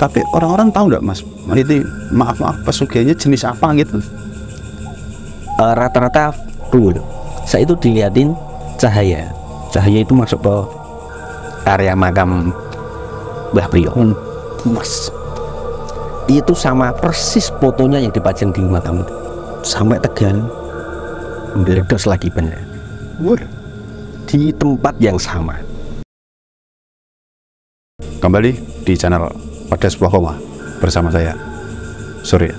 Tapi orang-orang tahu nggak Mas, itu maaf pesugihannya jenis apa gitu? Rata-rata full. Saya itu dilihatin cahaya itu masuk ke area makam Mbah Priyo. Mas, itu sama persis fotonya yang dipajang di makam itu, sampai tegang meledos lagi bener di tempat yang sama. Kembali di channel Pada Sebuah Koma bersama saya Surya.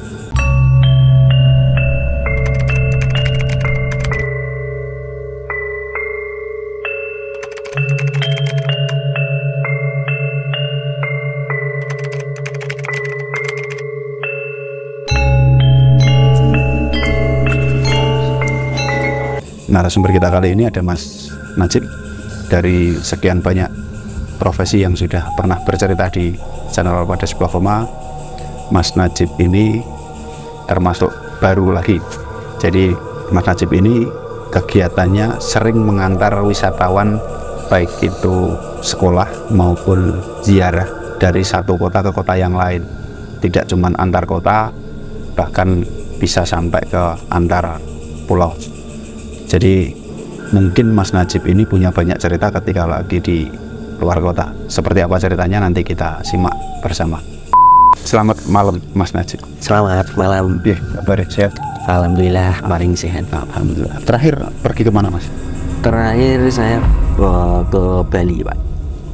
Narasumber kita kali ini ada Mas Najib. Dari sekian banyak profesi yang sudah pernah bercerita di channel Pada Sebuah Koma, Mas Najib ini termasuk baru lagi. Jadi Mas Najib ini kegiatannya sering mengantar wisatawan, baik itu sekolah maupun ziarah, dari satu kota ke kota yang lain. Tidak cuma antar kota, bahkan bisa sampai ke antar pulau. Jadi mungkin Mas Najib ini punya banyak cerita ketika lagi di luar kota. Seperti apa ceritanya nanti kita simak bersama. Selamat malam Mas Najib. Selamat malam. Ya, kabar sehat? Alhamdulillah, paling sehat. Alhamdulillah. Terakhir pergi kemana Mas? Terakhir saya ke Bali, Pak.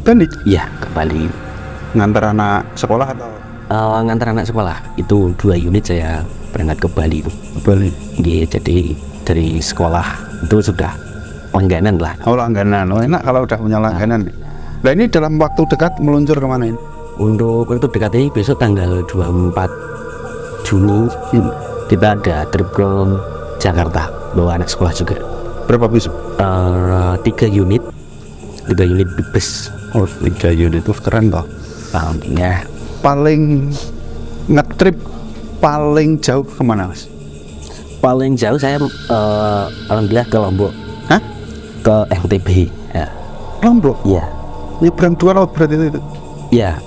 Bali? Iya, ke Bali. Ngantar anak sekolah atau? Ngantar anak sekolah. Itu 2 unit saya berangkat ke Bali itu. Bali. Iya, jadi dari sekolah itu sudah langganan lah. Oh, langganan. Oh, enak kalau udah punya langganan. Nah, ini dalam waktu dekat meluncur kemana ini? Untuk waktu dekat ini besok tanggal 24 Juni kita ada trip ke Jakarta bawa anak sekolah juga. Berapa besok? 3 unit bus. Oh, 3 unit itu keren toh. Ya. Paling ngetrip paling jauh kemana Mas? Paling jauh saya alhamdulillah ke Lombok. Hah? Ke FTB ya. Lombok? Iya. Nyebrang 2 laut berarti itu? Iya,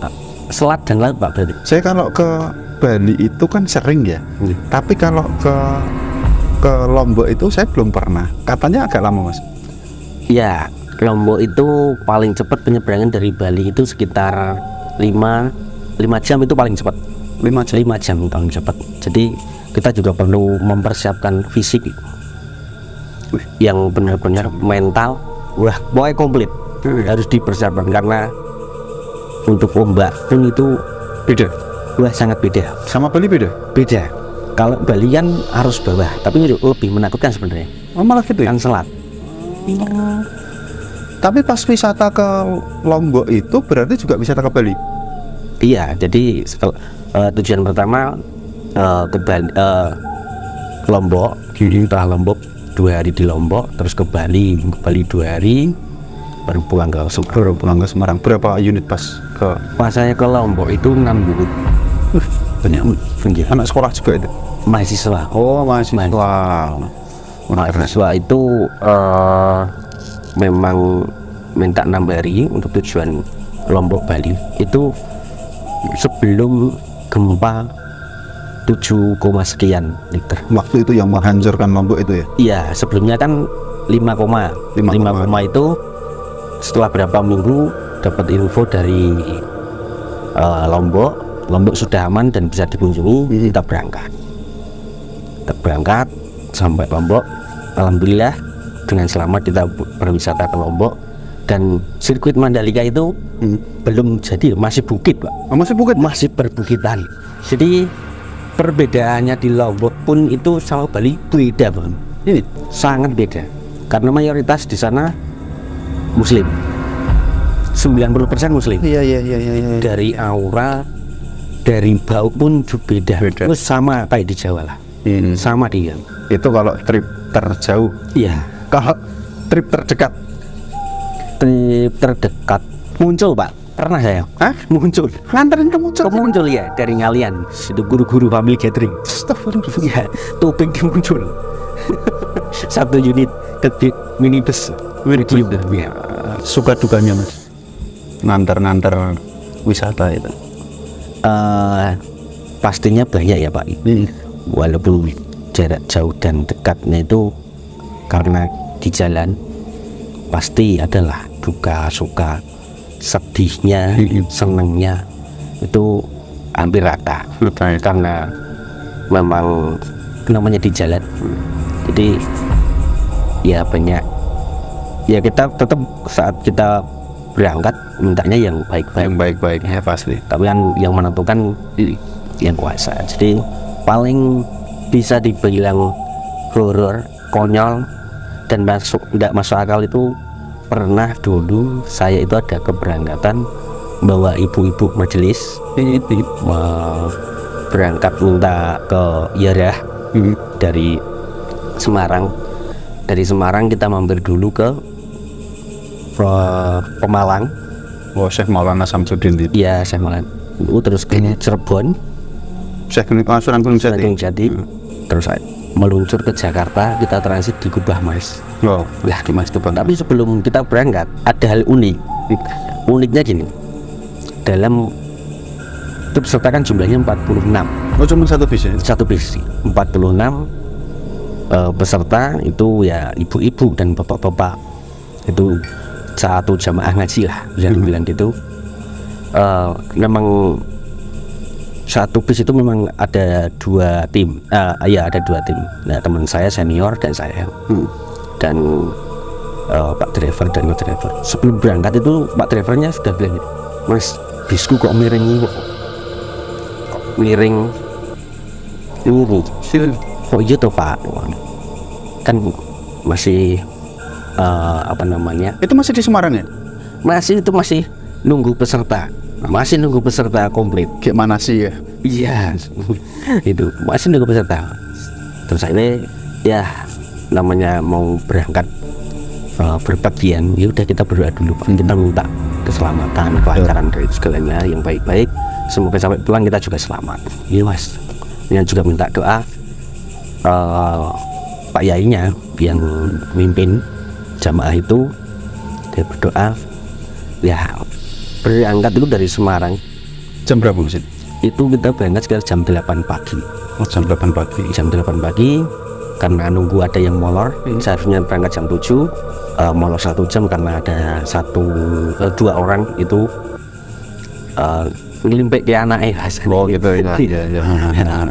selat dan laut Pak berarti. Saya kalau ke Bali itu kan sering ya. Tapi kalau ke Lombok itu saya belum pernah. Katanya agak lama Mas. Iya, Lombok itu paling cepat penyeberangan dari Bali itu sekitar 5 jam itu paling cepat. 5 jam paling cepat. Jadi kita juga perlu mempersiapkan fisik yang benar-benar mental. Wah, pokoknya komplit harus dipersiapkan, karena untuk ombak pun itu Beda? wah sangat beda. Sama Bali beda? Beda. Kalau Bali kan arus bawah, tapi lebih menakutkan sebenarnya. Oh, malah gitu ya? Kan selat. Tapi pas wisata ke Lombok itu berarti juga wisata ke Bali? Iya, jadi tujuan pertama ke Bali, Lombok, setelah Lombok 2 hari di Lombok, terus ke Bali 2 hari, baru pulang ke Semarang. Berapa unit pas ke? Pas saya ke Lombok itu 6 unit. Banyak. Anak sekolah juga itu? Mahasiswa. Oh, mahasiswa. Mahasiswa itu memang minta 6 hari untuk tujuan Lombok Bali. Itu sebelum gempa 7, sekian liter. Waktu itu yang menghancurkan Lombok itu ya? Iya, sebelumnya kan 5 itu setelah berapa minggu dapat info dari Lombok sudah aman dan bisa dikunjungi. Kita berangkat sampai Lombok, alhamdulillah dengan selamat kita berwisata ke Lombok. Dan sirkuit Mandalika itu belum jadi, masih bukit Pak. Oh, masih bukit? Masih perbukitan. Jadi perbedaannya di Lombok pun itu sama Bali beda Pak. Ini sangat beda, karena mayoritas di sana Muslim, 90% Muslim. Iya. Dari aura, dari bau pun beda. Terus sama kayak di Jawa lah. Sama dia. Itu kalau trip terjauh. Iya. Kalau trip terdekat? Trip terdekat Muncul Pak, pernah saya. Hah? Muncul. Nganterin ke Muncul? Ke Muncul ya, dari Ngalian. Itu guru-guru family gathering. Astagfirullah. Ya, topeng di Muncul. 1 unit ke minibus. Ya. Suka dukanya Mas ngantar wisata itu? Pastinya banyak ya Pak. Walaupun jarak jauh dan dekatnya itu karena di jalan pasti adalah duka, suka, sedihnya, senengnya itu hampir rata. Karena memang namanya di jalan. Jadi ya banyak. Ya kita tetap saat kita berangkat mintanya yang baik-baik. Yang baik-baik ya pasti. Tapi yang menentukan yang kuasa. Jadi paling bisa dibilang horor, konyol dan tidak masuk akal itu pernah dulu saya itu ada keberangkatan bawa ibu-ibu majelis berangkat minta ke Yarah dari Semarang. Dari Semarang kita mampir dulu ke Pemalang. Oh, Syekh Maulana Samsudin itu. Iya, Syekh Maulana. Terus ke Cirebon, Syekh Sunan Gunung Jati. Terus meluncur ke Jakarta, kita transit di Kubah Mas. Wow, ya di Mas Tubang. Tapi sebelum kita berangkat ada hal unik. Uniknya gini. Dalam itu peserta kan jumlahnya 46. Oh, cuma satu bis ya? Satu bis 46 peserta itu ya ibu-ibu dan bapak-bapak. Itu satu jamaah ngaji lah bisa dibilang gitu. Memang satu bis itu memang ada 2 tim. Ya ada 2 tim. Nah, teman saya senior dan saya dan Pak driver dan co-driver. Sebelum berangkat itu Pak drivernya sudah bilang, Mas, bisku kok miring kok miring ini. Oh iya toh Pak, kan masih apa namanya? Itu masih di Semarang ya? Masih nunggu peserta. Masih nunggu peserta komplit. Gimana sih ya? Iya, itu masih nunggu peserta. Terus ini ya namanya mau berangkat berbagian, ya udah kita berdoa dulu Pak. Kita minta keselamatan, kelancaran dari segalanya yang baik-baik. Semoga sampai pulang kita juga selamat. Iya Mas. Yang juga minta doa Pak Yainya yang mimpin jamaah itu, dia berdoa ya berangkat dulu dari Semarang. Jam berapa Mas? Itu kita berangkat sekitar jam 8 pagi. Oh, jam 8 pagi. Jam 8 pagi karena nunggu ada yang molor. Seharusnya berangkat jam 7, molor 1 jam karena ada 2 orang itu ngelimpik ke anaknya. Oh gitu ya.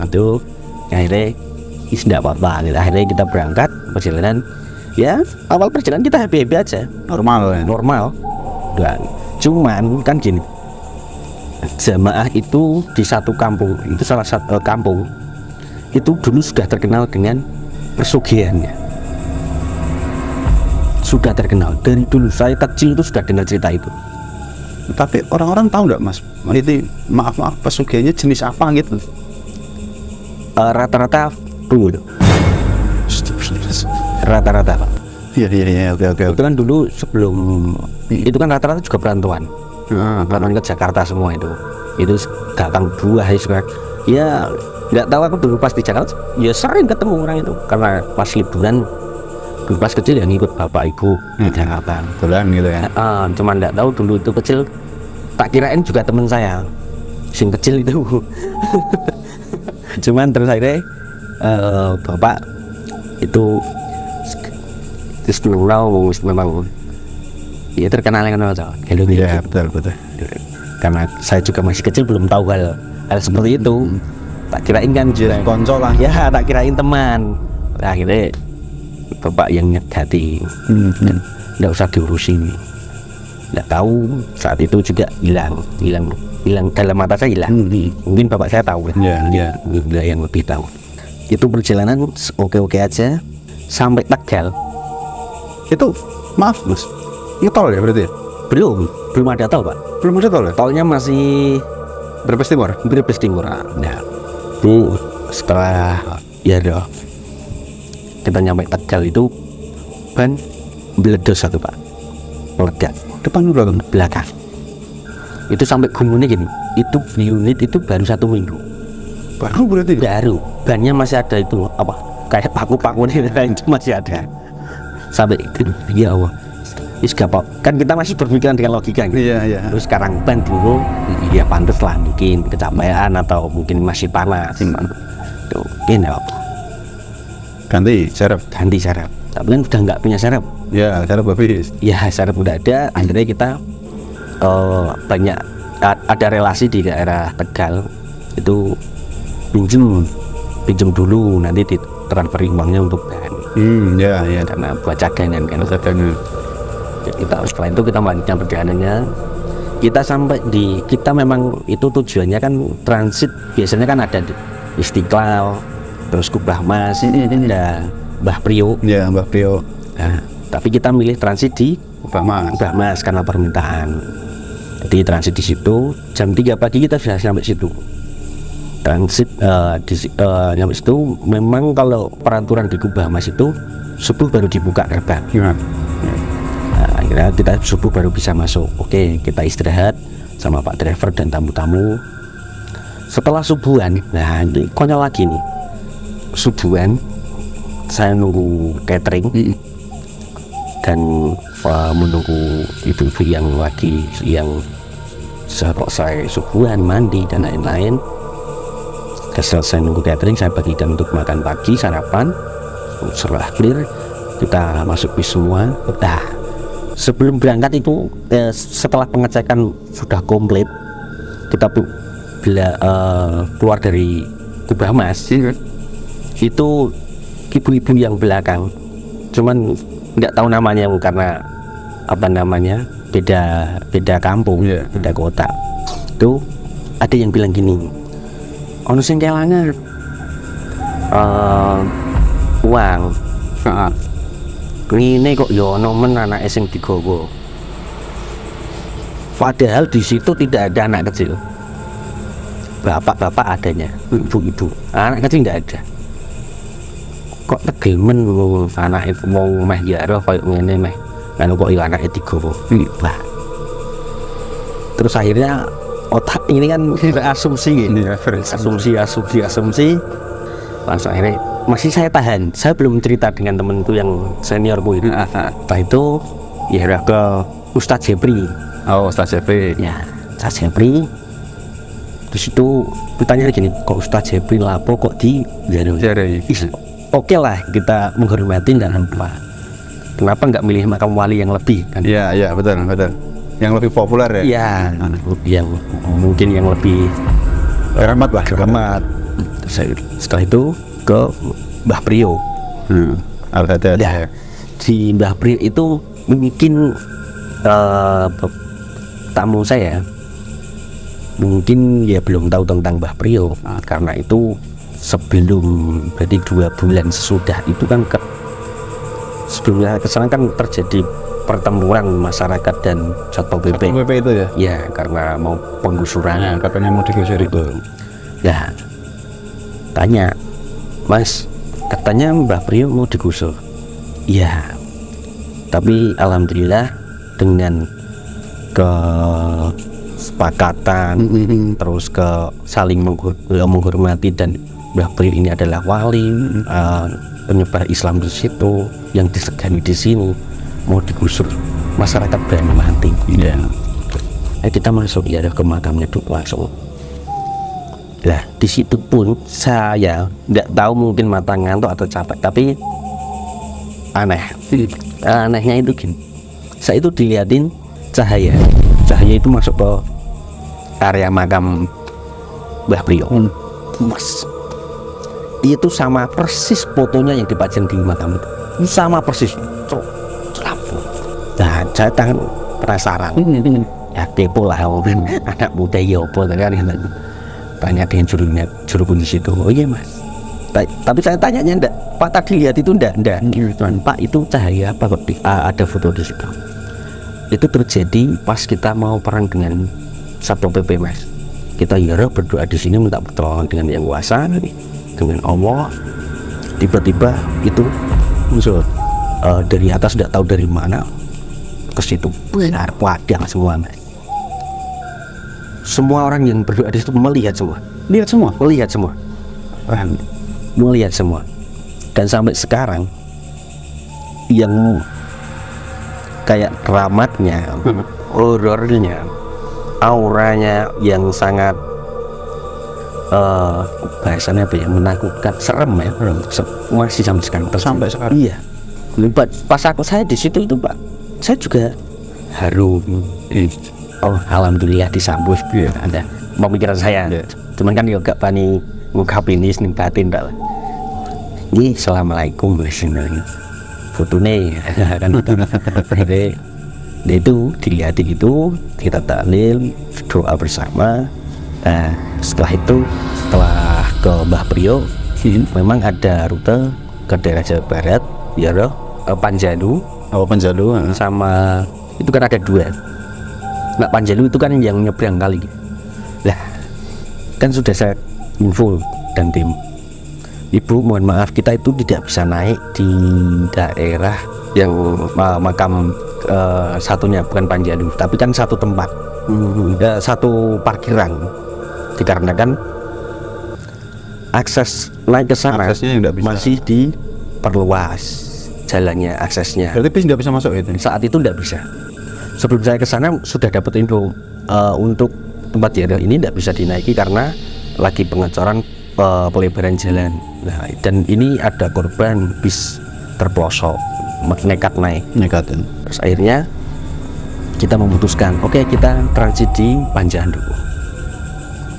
Itu akhirnya tidak apa-apa. Akhirnya kita berangkat perjalanan. Ya awal perjalanan kita happy aja, Normal ya? normal. Dan cuman kan gini, jamaah itu di satu kampung, itu salah satu kampung itu dulu sudah terkenal dengan pesugihannya. Sudah terkenal dari dulu, saya kecil itu sudah dengar cerita itu. Tapi orang-orang tahu nggak Mas? Itu maaf pesugihannya jenis apa gitu? Rata-rata dulu. Rata-rata Pak. Iya, oke. Itu kan dulu sebelum itu kan rata-rata juga perantauan. Perantauan ke Jakarta semua itu datang buah ya nggak tahu aku dulu pas di Jakarta ya sering ketemu orang itu karena pas liburan dulu pas kecil yang ngikut bapak ibu di Jakarta Betulan gitu ya? Cuman nggak tahu dulu itu kecil, tak kirain juga teman saya sing kecil itu. Cuman terus akhirnya bapak itu memang ya terkenal aja. Iya, betul. Karena saya juga masih kecil belum tahu hal seperti itu. Tak kirain kan konco lah. Ya, tak kirain teman. Nah, akhirnya bapak yang nyegati, nggak usah diurusin. Nggak tahu saat itu juga hilang dalam mata saya hilang. Mungkin bapak saya tahu lah. Iya. Yang lebih tahu. Itu perjalanan oke aja sampai Tegal. Itu maaf Mas, ini tol ya berarti ya? Belum ada tol Pak. Belum ada tol ya? Tolnya masih Brebes Timur? Brebes Timur. Nah, itu setelah ya doh kita nyampe Tegal itu ban meledos satu Pak, meledak Depan belakang. Itu sampai gumune gini, itu unit itu baru 1 minggu. Baru berarti? Baru, bannya masih ada itu kayak paku-paku itu masih ada. Sampai itu ya Allah, kan kita masih berpikiran dengan logika gitu. Iya. Terus sekarang ban dulu, ya pantas lah, mungkin kecapean atau mungkin masih panas. Tuh, ini apa? Ganti serep. Tapi kan udah nggak punya serep. Ya, serep habis. Ya serep udah ada, akhirnya kita banyak ada relasi di daerah Tegal itu pinjem dulu, nanti ditransfer uangnya untuk ban. Ya. Karena buat cadangan kan. Cadangan. Setelah itu kita melanjutkan perjalanannya. Kita memang itu tujuannya kan transit, biasanya kan ada di Istiqlal, terus Kubah Mas, ada Mbah Priok. Ya, Mbah Priok. Nah, tapi kita milih transit di Kubah Mas karena permintaan. Jadi transit di situ jam 3 pagi kita sudah sampai situ. Transit nyampe situ. Memang kalau peraturan di Kubah Mas itu subuh baru dibuka gerbang. Gimana? Nah, akhirnya kita subuh baru bisa masuk. Oke, kita istirahat sama Pak driver dan tamu-tamu. Setelah subuhan, nah ini konyol lagi nih. Subuhan saya nunggu catering dan menunggu ibu-ibu yang selesai subuhan, mandi dan lain-lain. Selesai nunggu catering, saya bagikan untuk makan pagi, sarapan. Setelah clear, kita masuk bis semua. Nah, sebelum berangkat itu setelah pengecekan sudah komplit, kita keluar dari Kubah Mas. Itu ibu-ibu yang belakang, cuman nggak tahu namanya karena beda kampung, beda kota. Itu ada yang bilang gini, ono sing kelangan uang ini kok yo ono men anak sing digowo. Padahal di situ tidak ada anak kecil, bapak-bapak adanya, ibu-ibu, anak kecil tidak ada. Kok tegel men anak itu mau meh jaro koyo ngene meh kan kok yo anake digowo. Wah. Terus akhirnya otak ini kan berasumsi gitu. Asumsi. Langsung akhirnya masih saya tahan. Saya belum cerita dengan temanku yang seniorku itu. Setelah itu ya udah ke Ustadz Jepri. Oh, Ustadz Jepri. Ya, Ustadz Jepri. Terus itu bertanya gini, kok Ustadz Jepri lapo kok di Jari. Oke lah, kita menghormati dan apa. Kenapa nggak milih makam wali yang lebih kan? Iya, betul. Yang lebih populer ya? Iya, yang mungkin yang lebih rahmat. Setelah itu ke Mbah Priok. Ada. Di Mbah Priok itu mungkin tamu saya mungkin ya belum tahu tentang Mbah Priok, karena itu sebelum berarti 2 bulan sesudah itu kan sebelumnya kesana kan terjadi pertempuran masyarakat dan Satpol PP. Satpol PP itu ya? Ya, karena mau penggusuran. Ya, katanya mau digusur itu. Ya, tanya, Mas, katanya Mbah Priok mau digusur. Ya, tapi alhamdulillah dengan kesepakatan, terus saling menghormati, dan Mbah Priok ini adalah wali penyebar Islam di situ yang disegani di sini, mau digusur masyarakat berani mati. Iya. Kita masuk ya ke makamnya dulu langsung. Lah di situ pun saya nggak tahu, mungkin mata ngantuk atau capek, tapi anehnya itu gini, saya itu dilihatin cahaya itu masuk ke area makam Mbah Priok. Mas, itu sama persis fotonya yang dipajang di makam itu, sama persis. Nah, saya penasaran, ya kepo lah, anak muda ya apa kan, tanya dengan juru kunci situ. Oh iya Mas, tapi saya tanyanya enggak, Pak tadi lihat itu enggak, Pak itu cahaya apa kok ada foto di situ. Itu terjadi pas kita mau perang dengan Satpol PP Mas. Kita berdoa di sini minta pertolongan dengan yang kuasa, dengan Allah. Tiba-tiba itu muncul dari atas, tidak tahu dari mana, ke situ benar padang semua Mas. Semua orang yang berdoa di situ melihat semua. Dan sampai sekarang yang kayak keramatnya, horornya, auranya yang sangat bahasanya apa ya, menakutkan, serem ya, masih sampai sekarang. Sampai sekarang. Iya. Pas saya di situ itu Pak, saya juga harum. Oh alhamdulillah disambut. Ada pemikiran saya. Cuman kan juga pani ngungkap ini ning batin tak. Ini assalamualaikum sebenarnya. Fotone kan. Jadi itu dilihatin itu, kita tahlil, doa bersama. Nah, setelah itu, setelah ke Mbah Priyo, memang ada rute ke daerah Jawa Barat, ya loh, Panjalu. Oh, Panjalu. Sama itu kan ada dua. Nah, Panjalu itu kan yang nyebrang kali. Lah, kan sudah saya info dan tim. Ibu, mohon maaf, kita itu tidak bisa naik di daerah yang makam satunya, bukan Panjalu, tapi kan satu tempat, satu parkiran. Dikarenakan akses naik ke sana masih diperluas jalannya, aksesnya. Berarti bis nggak bisa masuk itu? Saat itu tidak bisa. Sebelum saya ke sana sudah dapat info untuk tempat daerah ini tidak bisa dinaiki karena lagi pengecoran pelebaran jalan. Nah, dan ini ada korban bis terpelosok, nekat naik. Nekatin. Terus akhirnya kita memutuskan, oke, kita transit di Panjalu.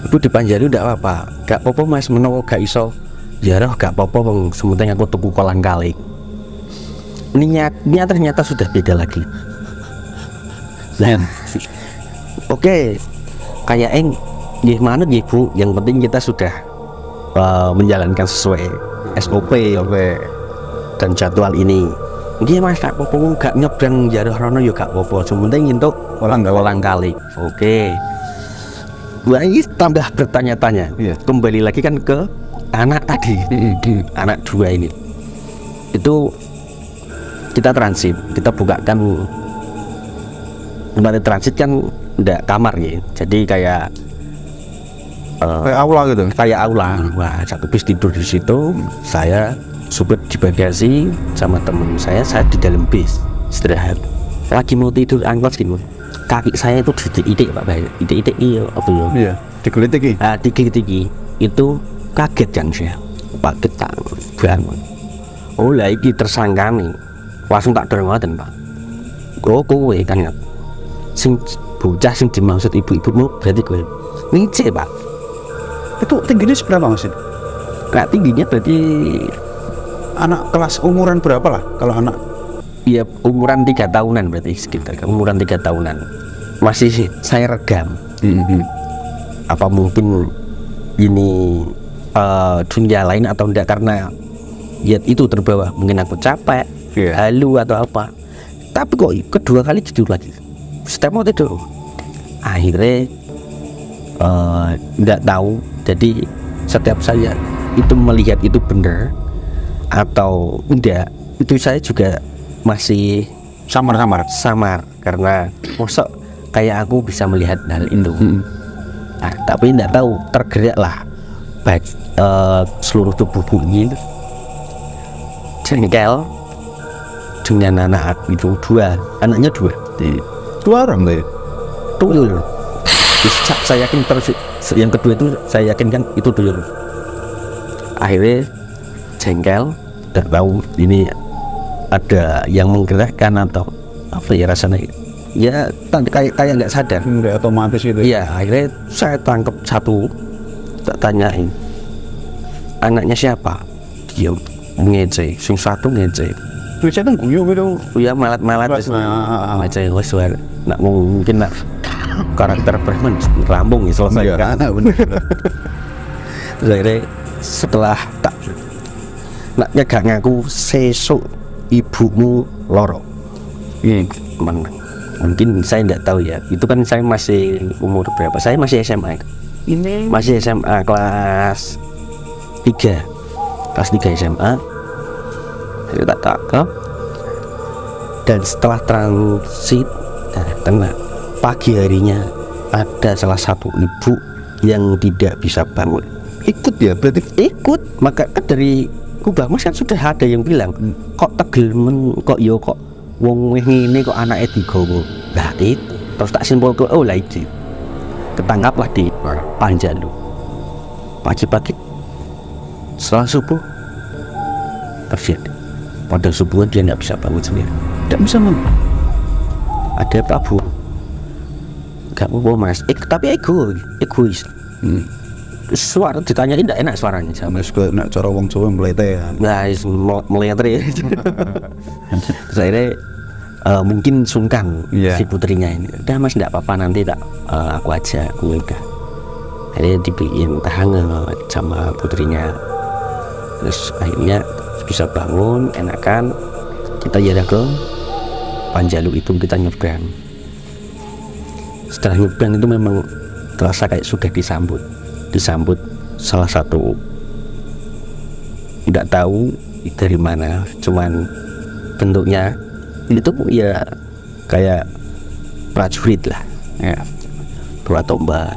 Itu di Panjalu tidak apa-apa, gak apa-apa mas, menawa gak iso jarah gak apa-apa, sementing aku tuku kolang kali. Niatnya ternyata sudah beda lagi. Dan oke, kayak gimana Bu, yang penting kita sudah menjalankan sesuai SOP dan jadwal ini. Nggih mas, gak apa-apa, gak nyebrang jaruh rono ya gak apa-apa, sementing untuk kolang kali. Oke. Wah, ini tambah bertanya-tanya. Kembali lagi kan ke anak tadi, anak dua ini. Itu kita transit, kita bukakan tempat transit kan enggak kamar ya, jadi kayak aula gitu. Kayak aula. Wah, satu bis tidur di situ, saya supir di bagasi sama temen saya di dalam bis istirahat. Lagi mau tidur angkot gini, kaki saya itu diitik Pak Bay, itik iya apa ya? Iya, digelitiki. Ah, digelitiki. Itu kaget kan saya, Pak, ketak bangun. Oh lah, iki tersangka nih, langsung tak dorong-dorong Pak. Oh kowe kan, sing bocah sing dimaksud ibu-ibumu berarti kowe. Nice Pak. Itu tingginya seberapa mas? Nah, tingginya berarti anak kelas umuran berapa lah kalau anak? Iya, umuran 3 tahunan berarti, sekitar umuran 3 tahunan. Masih sih saya regam. Apa mungkin ini dunia lain atau enggak, karena ya itu terbawa, mungkin aku capek, halu atau apa. Tapi kok kedua kali tidur lagi, setiap mau tidur akhirnya enggak tahu. Jadi setiap saya itu melihat itu benar atau enggak, itu saya juga masih samar karena mosok kayak aku bisa melihat hal itu. Nah, tapi enggak tahu, tergeraklah baik seluruh tubuh bunyi, jengkel dengan anak itu anaknya dua orang deh. Tuyul. Saya yakin terus yang kedua itu saya yakin kan itu tuyul. Akhirnya jengkel, tidak tahu ini ada yang menggerakkan atau apa ya rasanya. Ya kayak nggak sadar. Udah otomatis itu. Iya, akhirnya saya tangkap satu, tak tanyain anaknya siapa, dia ngece, sing satu ngece. Tuh saya tuh guyu gitu. Ya malat-malat ngece suara. Nak mungkin nak karakter preman rambung ya selesai kan. Terus akhirnya setelah tak naknya gak ngaku sesuk ibumu loro. Mungkin saya tidak tahu ya, itu kan saya masih umur berapa, saya masih SMA ini, masih SMA kelas 3 SMA. Saya tak tangkap, dan setelah transit datang pagi harinya ada salah satu ibu yang tidak bisa bangun. Ikut ya, berarti ikut. Maka kan dari Kubah Mas kan sudah ada yang bilang kok tegel kok yo kok wong ngene kok anake digawa. Lah itu terus tak simpulke oh lah iki. Ketangkaplah di Panjalu. Pagi-pagi setelah subuh terjadi. Pada subuh dia tidak bisa bangun sendiri. Tidak bisa bangun. Ada Prabu. Gak apa mas. Tapi egois. Suara ditanyain tidak enak suaranya. Sama juga nak cara wong Jawa melete ya. Nah, melete. Terus akhirnya mungkin sungkan si putrinya ini. Udah mas tidak apa-apa nanti tak aku aja udah. Akhirnya dibeliin teh hangat sama putrinya. Terus akhirnya bisa bangun, enakan. Kita jalan ke Panjalu itu kita nyebrang. Setelah nyebrang itu memang terasa kayak sudah disambut salah satu, tidak tahu dari mana, cuman bentuknya itu ya kayak prajurit lah ya, bawa tombak.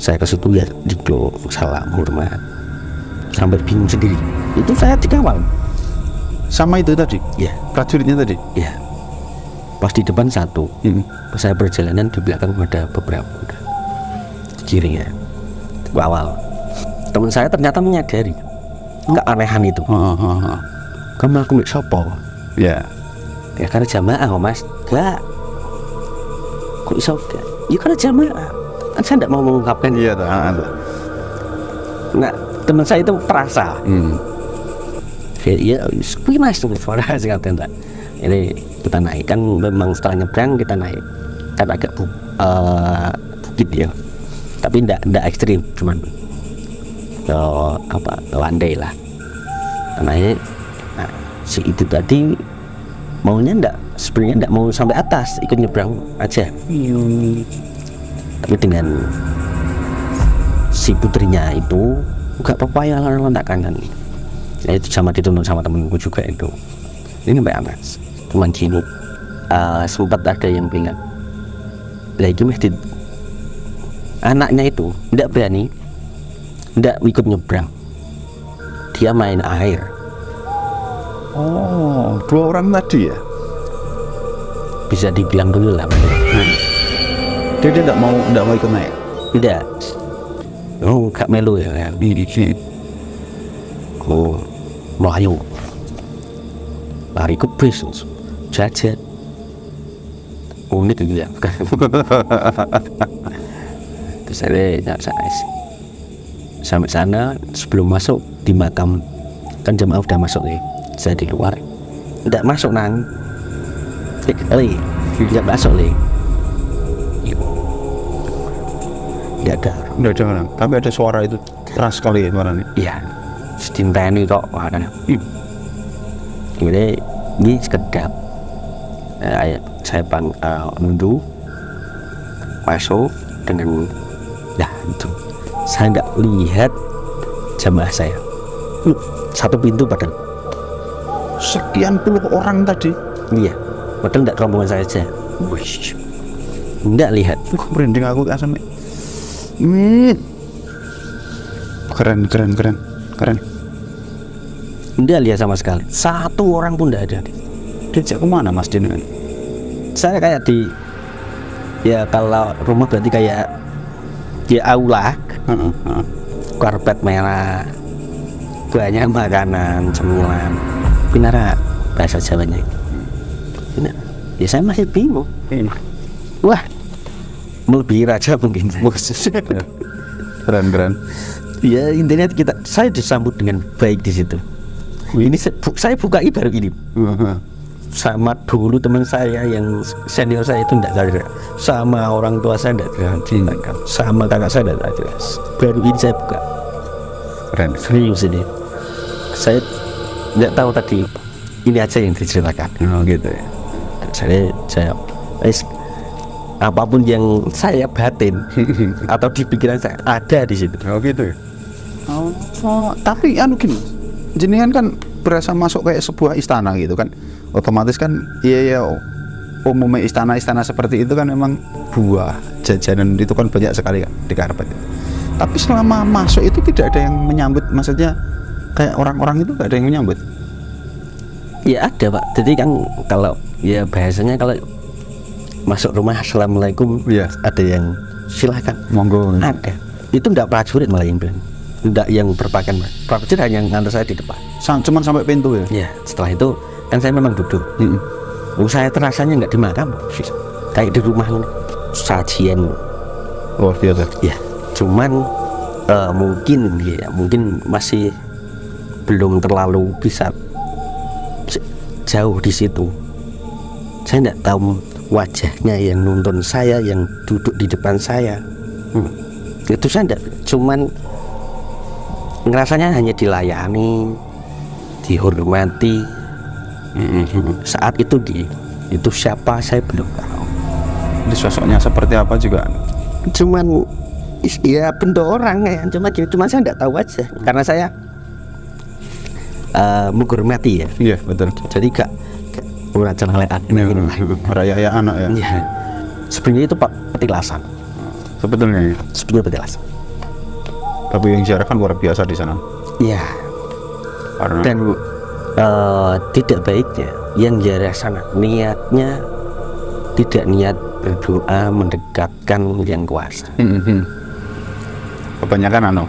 Saya ke situ ya diklo salam hormat sampai bingung sendiri. Itu saya dikawal sama itu tadi ya, prajuritnya tadi ya. Pas di depan satu, pas saya perjalanan di belakang ada beberapa kirinya. Awal teman saya ternyata menyadari keanehan itu. Kamu aku mbak sopo ya karena jamaah mas. Gak, kok bisa gak? Ya karena jamaah kan saya tidak mau mengungkapkan. Iya nah teman saya itu terasa ya mas suara singkat tenda. Ini kita naik kan memang setelah nyebrang kita naik kan agak bukit ya, tapi tidak ekstrim, cuman landai lah. Naik, nah si itu tadi maunya sebenarnya tidak mau sampai atas, ikut nyebrang aja. Tapi dengan si putrinya itu nggak apa-apa ya lantak kanan. Nah, itu sama dituntun sama temenku juga itu. Ini sampai atas, cuman gini. Sempat ada yang bilang, lah itu mesti anaknya itu tidak berani, tidak ikut nyebrang, dia main air. Oh, 2 orang tadi ya? Bisa dibilang dulu lah. Dia tidak mau ikut naik? Tidak. Oh, gak melu ya. Oh, Melayu. Lari ke bis, jajan. Oh, ini tuh ya. Terus saya sampai sana, sebelum masuk di makam kan jemaah udah masuk nih, saya di luar tidak masuk nang tidak masuk nih, tidak ada orang, tapi ada suara itu keras sekali ya suaranya. Iya, setinteni kok kan. Kemudian ini sekedap saya nunggu masuk dengan itu saya tidak lihat jamaah saya satu pintu padahal sekian puluh orang tadi. Iya, padahal tidak rombongan saya aja. Tidak lihat. Merinding aku sampai. Keren. Tidak lihat sama sekali. Satu orang pun tidak ada. Diajak kemana Mas Din? Saya kayak di, ya kalau rumah berarti kayak di aula, karpet merah, banyak makanan, cemilan, pinara bahasa Jawanya. Ya saya masih bingung. Wah, melebihi raja mungkin. Keren. Ya intinya saya disambut dengan baik di situ. Ini saya bukai baru ini. Sama dulu teman saya yang senior saya itu tidak jelas, sama orang tua saya tidak jelas, sama kakak saya tidak jelas. Baru ini saya buka. Keren. Serius ini. Saya tidak tahu tadi ini aja yang diceritakan. Oh gitu ya. Saya apapun yang saya batin atau di pikiran saya ada di situ. Oh gitu ya. Tapi gini, jenengan kan berasa masuk kayak sebuah istana gitu kan, otomatis kan iya umumnya istana-istana seperti itu kan memang buah jajanan itu kan banyak sekali kan di karpet. Tapi selama masuk itu tidak ada yang menyambut, maksudnya kayak orang-orang itu tidak ada yang menyambut. Ya ada Pak, jadi kan kalau Ya biasanya kalau masuk rumah assalamualaikum, Iya. ada yang silakan, Monggo. ada. Itu enggak prajurit malah yang bilang, enggak yang berpakaian Mas. Prajurit hanya ngantar saya di depan. Cuman sampai pintu ya. Ya setelah itu kan saya memang duduk. Saya terasanya nggak di makam, kayak di rumah ini, sajian. Luar biasa. Ya cuman mungkin masih belum terlalu bisa jauh di situ. Saya tidak tahu wajahnya yang nonton saya, yang duduk di depan saya. Itu saya tidak, cuman ngerasanya hanya dilayani, dihormati. Saat itu itu siapa saya belum tahu. Ini sosoknya seperti apa juga. Cuman ya bentuk orang ya, cuma saya tidak tahu aja karena saya menghormati ya. Iya betul. Jadi gak orang cenalekan Raya anak ya. ya. Sebenarnya itu petilasan. Sebetulnya ya. Sebetulnya petilasan. Tapi yang ziarah kan luar biasa di sana. Iya. Karena Dan tidak baiknya yang ziarah sana niatnya tidak niat berdoa mendekatkan yang kuasa. kebanyakan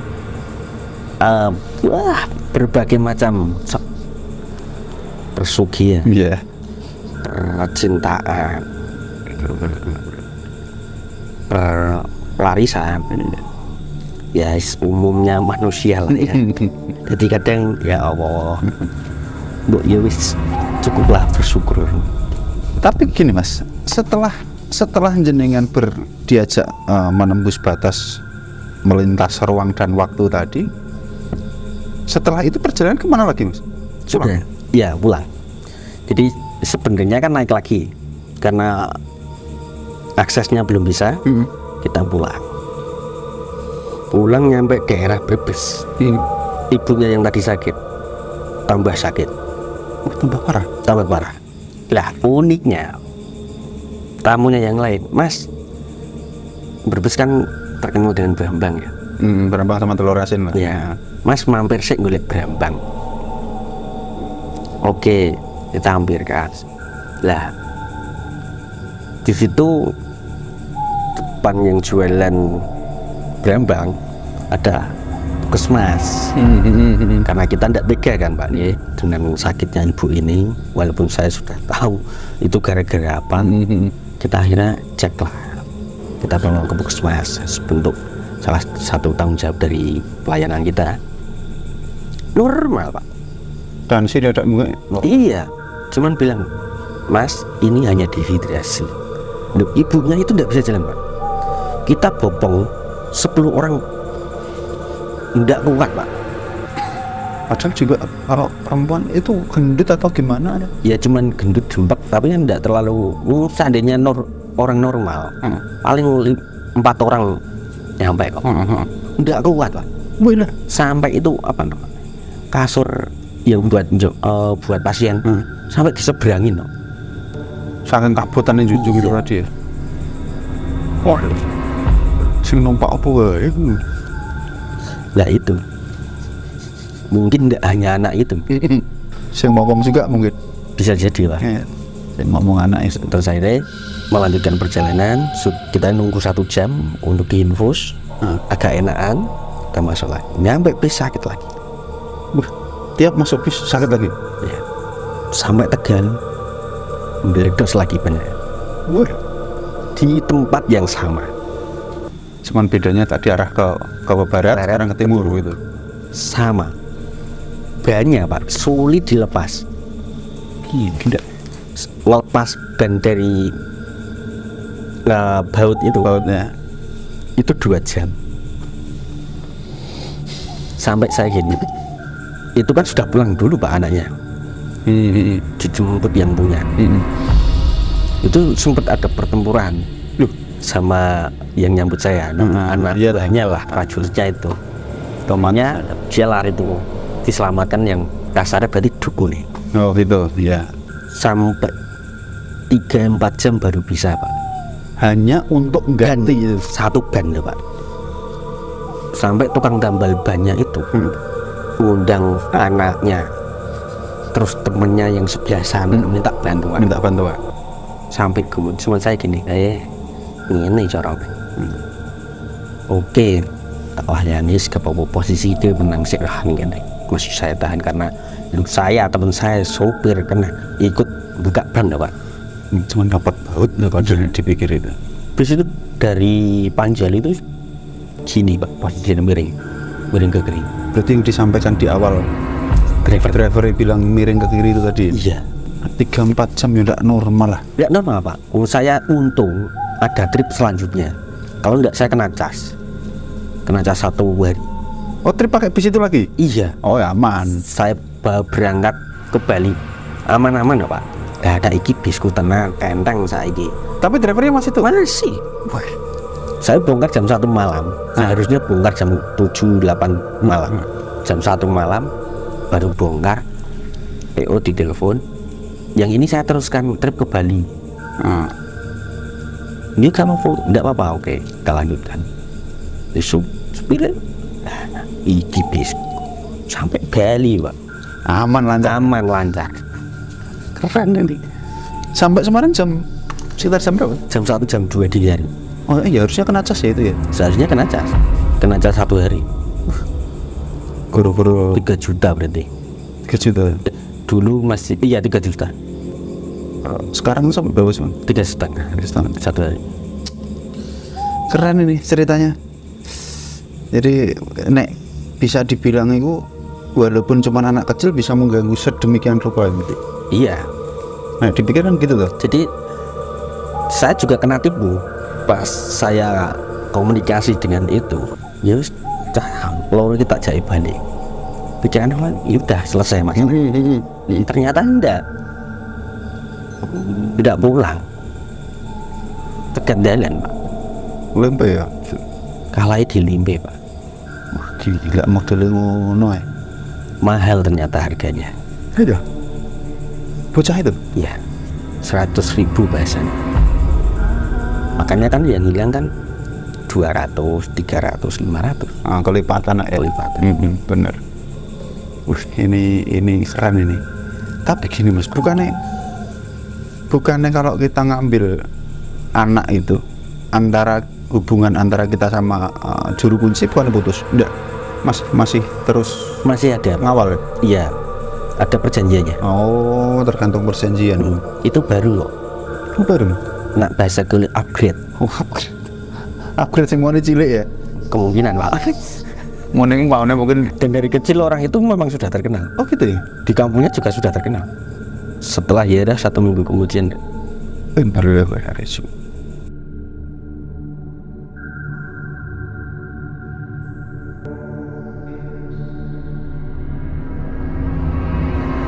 berbagai macam persugihan, iya. percintaan, pelarisan, ya umumnya manusia lah ya. Jadi kadang ya Allah, bu ya wis cukuplah bersyukur. Tapi gini Mas, setelah jenengan diajak menembus batas melintas ruang dan waktu tadi, setelah itu perjalanan kemana lagi Mas? Sudah, ya pulang. Jadi sebenarnya kan naik lagi karena aksesnya belum bisa, kita pulang. Pulang nyampe daerah Brebes, ibunya yang tadi sakit tambah sakit. Tambah parah. Tambah parah. Lah uniknya tamunya yang lain, Mas, Brebes kan terkenal dengan Brambang ya. Brambang sama telur asin lah. Ya, Mas mampir sih ngulik Brambang. Oke, kita hampir kan. Lah, di situ depan yang jualan Brambang ada puskesmas. Karena kita tidak tega kan Pak nih dengan sakitnya ibu ini, walaupun saya sudah tahu itu gara-gara apa. Kita akhirnya cek lah, kita bawa ke puskesmas sebentuk salah satu tanggung jawab dari pelayanan kita. Normal Pak. Dan sih ada Iya, cuman bilang, Mas ini hanya dehidrasi. Loh, ibunya itu tidak bisa jalan Pak. Kita bopong 10 orang tidak kuat Pak. Padahal juga kalau perempuan itu gendut atau gimana? Ya cuman gendut jembek, tapi kan tidak terlalu. Seandainya orang normal, paling 4 orang nyampe kok. Tidak kuat Pak. Bener. Sampai itu apa no? Kasur yang buat pasien sampai diseberangin no. Saking kabutan yang jujur gitu tadi ya. Wah, sing numpak apa wae? Lah itu mungkin tidak hanya anak itu, Sing ngomong juga mungkin. bisa jadi Pak. Sing ngomong anak itu. Terus akhirnya melanjutkan perjalanan. Kita nunggu 1 jam untuk diinfus. Agak enakan, kita masuk lagi. Nyampe bis sakit lagi. Tiap masuk bis sakit lagi. Ya. Sampai Tegal meledos lagi benar. Di tempat yang sama. Cuman bedanya tadi arah ke barat, sekarang ke timur gitu. Sama. Bannya Pak sulit dilepas. Gila. Lepas ban dari baut itu. Bautnya. Itu 2 jam. Sampai saya gini. Itu kan sudah pulang dulu Pak anaknya. Dijemput yang punya. Itu sempat ada pertempuran sama yang nyambut saya, anak buahnya lah, prajuritnya itu. Temannya dia lari tuh, diselamatkan yang kasarnya berarti dukun nih. Oh gitu, ya. Sampai 3-4 jam baru bisa Pak. Hanya untuk ganti 1 ban loh Pak. Sampai tukang tambal bannya itu undang anaknya terus temennya yang sebelah sana minta bantuan. Sampai cuma saya gini, ini corong. Oke, tak layani sekepopo posisi dia menang sih lah nih, masih saya tahan karena saya teman saya sopir kena ikut buka ban Pak. Cuman dapat baut loh kalau dipikir itu. Bis itu dari Panjal itu gini Pak, posisinya miring ke kiri. Berarti yang disampaikan di awal driver bilang miring ke kiri itu tadi. Iya. 3-4 jam ya enggak normal lah. Enggak normal Pak. Saya untung ada trip selanjutnya. Kalau enggak saya kena cas 1 hari. Oh, trip pakai bis itu lagi? Iya. Oh ya, aman. Saya berangkat ke Bali aman-aman ya Pak. Gak ada iki bisku tenang enteng saya iki. Tapi drivernya masih tuh? Masih. Wah. Saya bongkar jam 1 malam. Seharusnya bongkar jam 7-8 malam. Jam 1 malam baru bongkar. PO di telepon. Yang ini saya teruskan trip ke Bali. Ini kamu enggak apa-apa, oke, kita lanjutkan. Supirnya iki bis sampai Bali Pak. Aman lancar. Keren ini. Sampai Semarang sekitar jam berapa? Jam 1 jam 2 dini hari. Oh iya, harusnya kena cas ya itu ya? Seharusnya kena cas 1 hari. Guru-guru 3 juta berarti. 3 juta. Dulu masih 3 juta. Sekarang sampai berapa sih? 3,5 1 hari. Keren ini ceritanya. Jadi nek bisa dibilang itu walaupun cuma anak kecil bisa mengganggu sedemikian rupa gitu. Iya. Nah, dipikir kan gitu loh. Jadi saya juga kena tipu pas saya komunikasi dengan itu. Ya wis kalau kita jahit balik. Pikiran orang ya udah selesai Mas. Ternyata tidak pulang. Tegandalan Pak. Lempe ya? Kalai di Limpe Pak. Wah gila modelnya ngono ya. Mahal ternyata harganya. Iya. Bocah itu? Iya. 100.000 bahasan. Makanya kan yang hilang kan 200, 300, 500. Kelipatan ya. Bener. Ini keren ini. Tapi gini Mas, bukannya kalau kita ngambil anak itu hubungan antara kita sama juru kunci bukan putus? Enggak. Masih terus ada ngawal. Iya. Ada perjanjiannya. Oh, tergantung perjanjian. Itu baru loh. Oh, baru. Nak bahasa kulit upgrade. Oh, upgrade sing ngene cilik ya. Kemungkinan Pak. Ngene mungkin Dan dari kecil orang itu memang sudah terkenal. Oh gitu ya. Di kampungnya juga sudah terkenal. Setelah ya 1 minggu kemudian baru ya